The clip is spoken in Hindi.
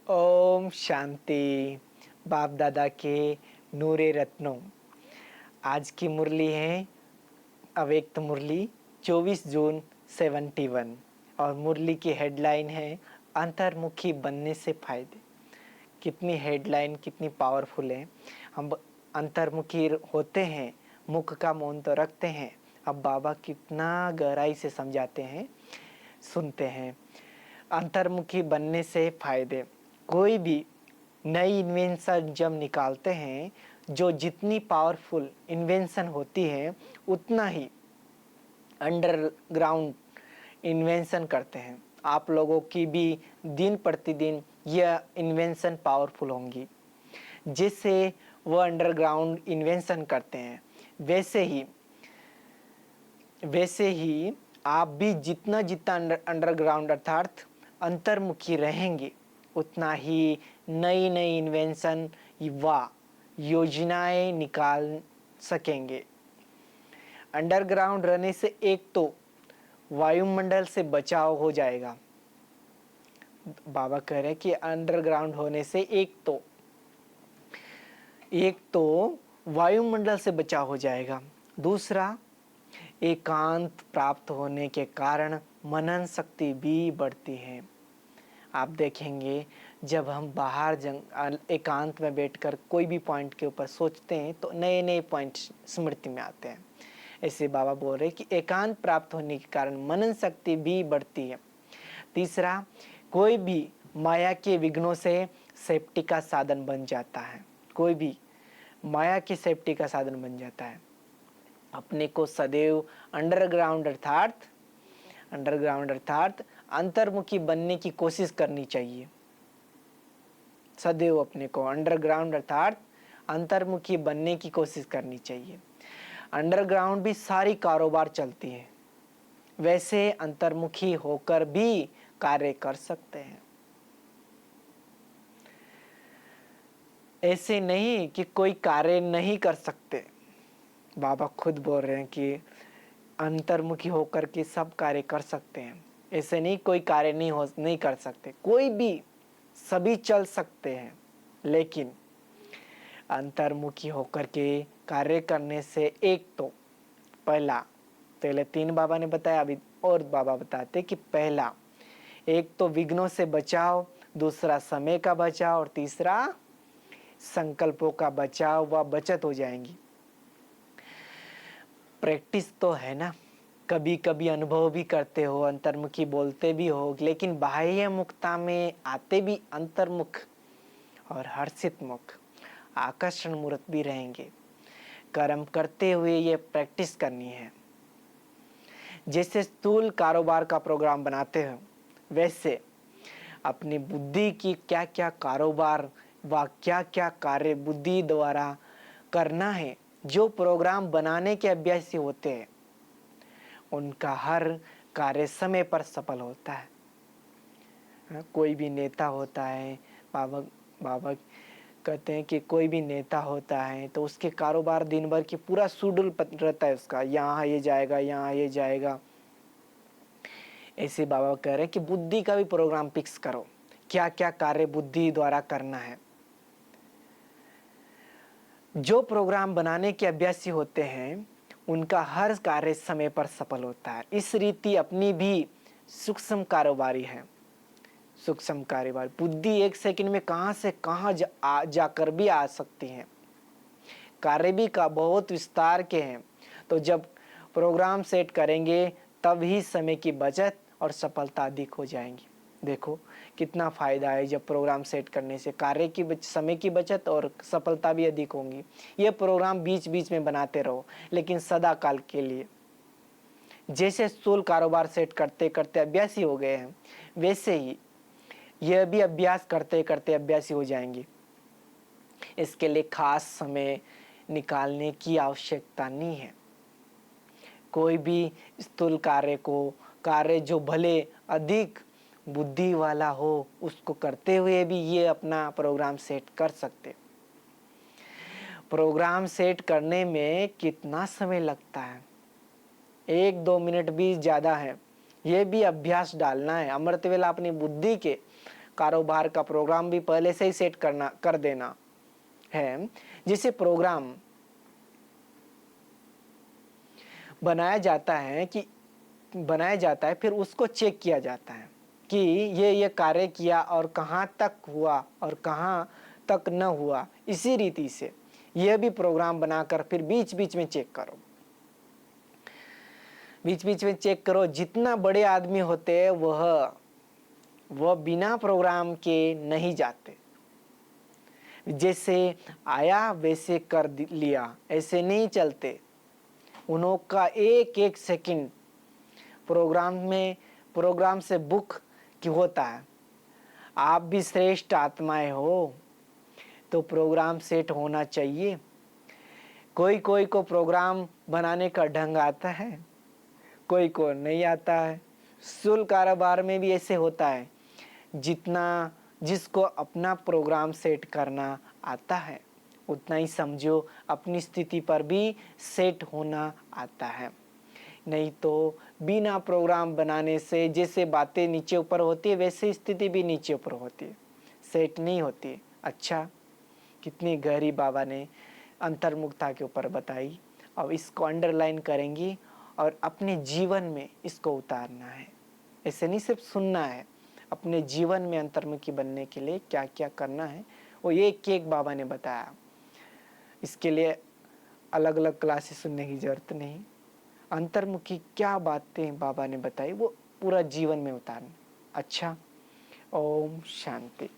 ओम शांति। बाप दादा के नूरे रत्नों। आज की मुरली है अव्यक्त मुरली 24 जून 71 और मुरली की हेडलाइन है अंतर्मुखी बनने से फायदे। कितनी हेडलाइन कितनी पावरफुल है। हम अंतर्मुखी होते हैं, मुख का मौन तो रखते हैं। अब बाबा कितना गहराई से समझाते हैं, सुनते हैं। अंतर्मुखी बनने से फायदे। कोई भी नई इन्वेंशन जब निकालते हैं, जो जितनी पावरफुल इन्वेंशन होती है उतना ही अंडरग्राउंड इन्वेंशन करते हैं। आप लोगों की भी दिन प्रतिदिन यह इन्वेंशन पावरफुल होंगी। जिससे वह अंडरग्राउंड इन्वेंशन करते हैं, वैसे ही आप भी जितना जितना अंडरग्राउंड अर्थात अंतर्मुखी रहेंगे, उतना ही नई नई इन्वेंशन व योजनाएं निकाल सकेंगे। अंडरग्राउंड रहने से एक तो वायुमंडल से बचाव हो जाएगा। बाबा कह रहे हैं कि अंडरग्राउंड होने से एक तो वायुमंडल से बचाव हो जाएगा। दूसरा, एकांत प्राप्त होने के कारण मनन शक्ति भी बढ़ती है। आप देखेंगे जब हम बाहर एकांत में बैठकर कोई भी पॉइंट के ऊपर सोचते हैं तो नए नए पॉइंट स्मृति में आते हैं। ऐसे बाबा बोल रहे कि एकांत प्राप्त होने के कारण मनन शक्ति भी बढ़ती है। तीसरा, कोई भी माया के विघ्नों से सेफ्टी का साधन बन जाता है। कोई भी माया की सेफ्टी का साधन बन जाता है। अपने को सदैव अंडरग्राउंड अर्थात अंतर्मुखी बनने की कोशिश करनी चाहिए। सदैव अपने को अंडरग्राउंड अर्थात अंतर्मुखी बनने की कोशिश करनी चाहिए। अंडरग्राउंड भी सारी कारोबार चलती है, वैसे अंतर्मुखी होकर भी कार्य कर सकते हैं। ऐसे नहीं कि कोई कार्य नहीं कर सकते। बाबा खुद बोल रहे हैं कि अंतर्मुखी होकर के सब कार्य कर सकते हैं। ऐसे नहीं कोई कार्य नहीं कर सकते, कोई भी सभी चल सकते हैं। लेकिन अंतर्मुखी होकर के कार्य करने से एक तो पहले 3 बाबा ने बताया, अभी और बाबा बताते कि पहला एक तो विघ्नों से बचाव, दूसरा समय का बचाव और तीसरा संकल्पों का बचाव व बचत हो जाएंगी। प्रैक्टिस तो है ना, कभी कभी अनुभव भी करते हो, अंतर्मुखी बोलते भी हो, लेकिन बाह्य मुक्ता में आते भी अंतर्मुख और हर्षित मुख आकर्षण मूर्त भी रहेंगे। कर्म करते हुए ये प्रैक्टिस करनी है। जैसे स्थूल कारोबार का प्रोग्राम बनाते हो, वैसे अपनी बुद्धि की क्या क्या कारोबार व क्या क्या कार्य बुद्धि द्वारा करना है। जो प्रोग्राम बनाने के अभ्यासी होते हैं, उनका हर कार्य समय पर सफल होता है। कोई भी नेता होता है, बाबा कहते हैं कि कोई भी नेता होता है तो उसके कारोबार दिन भर की पूरा शेड्यूल रहता है उसका, यहाँ ये जाएगा, यहाँ ये जाएगा। ऐसे बाबा कह रहे हैं कि बुद्धि का भी प्रोग्राम फिक्स करो, क्या क्या कार्य बुद्धि द्वारा करना है। जो प्रोग्राम बनाने के अभ्यासी होते हैं, उनका हर कार्य समय पर सफल होता है। इस रीति अपनी भी सूक्ष्म कारोबारी है। सूक्ष्म कारोबार बुद्धि एक सेकंड में कहां से कहां जाकर भी आ सकती है। कार्य भी का बहुत विस्तार के हैं। तो जब प्रोग्राम सेट करेंगे तब ही समय की बचत और सफलता अधिक हो जाएंगी। देखो कितना फायदा है, जब प्रोग्राम सेट करने से कार्य की समय की बचत और सफलता भी अधिक होंगी। ये प्रोग्राम बीच बीच में बनाते रहो, लेकिन सदा काल के लिए। जैसे स्थूल कारोबार सेट करते करते अभ्यासी हो गए हैं, वैसे ही यह भी अभ्यास करते करते अभ्यासी हो जाएंगे। इसके लिए खास समय निकालने की आवश्यकता नहीं है। कोई भी स्थूल कार्य जो भले अधिक बुद्धि वाला हो, उसको करते हुए भी ये अपना प्रोग्राम सेट कर सकते। प्रोग्राम सेट करने में कितना समय लगता है, 1-2 मिनट भी ज़्यादा है। ये भी अभ्यास डालना है। अमृत वेला अपनी बुद्धि के कारोबार का प्रोग्राम भी पहले से ही सेट कर देना है। जिसे प्रोग्राम बनाया जाता है फिर उसको चेक किया जाता है कि ये कार्य किया और कहाँ तक हुआ और कहाँ तक न हुआ। इसी रीति से यह भी प्रोग्राम बनाकर फिर बीच बीच में चेक करो, बीच बीच में चेक करो। जितना बड़े आदमी होते हैं वह बिना प्रोग्राम के नहीं जाते। जैसे आया वैसे कर लिया, ऐसे नहीं चलते। उन्हों का एक एक सेकंड प्रोग्राम से बुक की होता है। आप भी श्रेष्ठ आत्माएं हो तो प्रोग्राम सेट होना चाहिए। कोई कोई को प्रोग्राम बनाने का ढंग आता है, कोई को नहीं आता है। स्थूल कारोबार में भी ऐसे होता है। जिसको अपना प्रोग्राम सेट करना आता है उतना ही समझो अपनी स्थिति पर भी सेट होना आता है। नहीं तो बिना प्रोग्राम बनाने से जैसे बातें नीचे ऊपर होती है वैसे स्थिति भी नीचे ऊपर होती है, सेट नहीं होती। अच्छा, कितनी गहरी बाबा ने अंतर्मुखता के ऊपर बताई। अब इसको अंडरलाइन करेंगी और अपने जीवन में इसको उतारना है। ऐसे नहीं सिर्फ सुनना है, अपने जीवन में अंतर्मुखी बनने के लिए क्या क्या करना है वो एक एक बाबा ने बताया। इसके लिए अलग अलग क्लासेस सुनने की जरूरत नहीं। अंतर्मुखी क्या बातें बाबा ने बताई वो पूरा जीवन में उतारना। अच्छा, ओम शांति।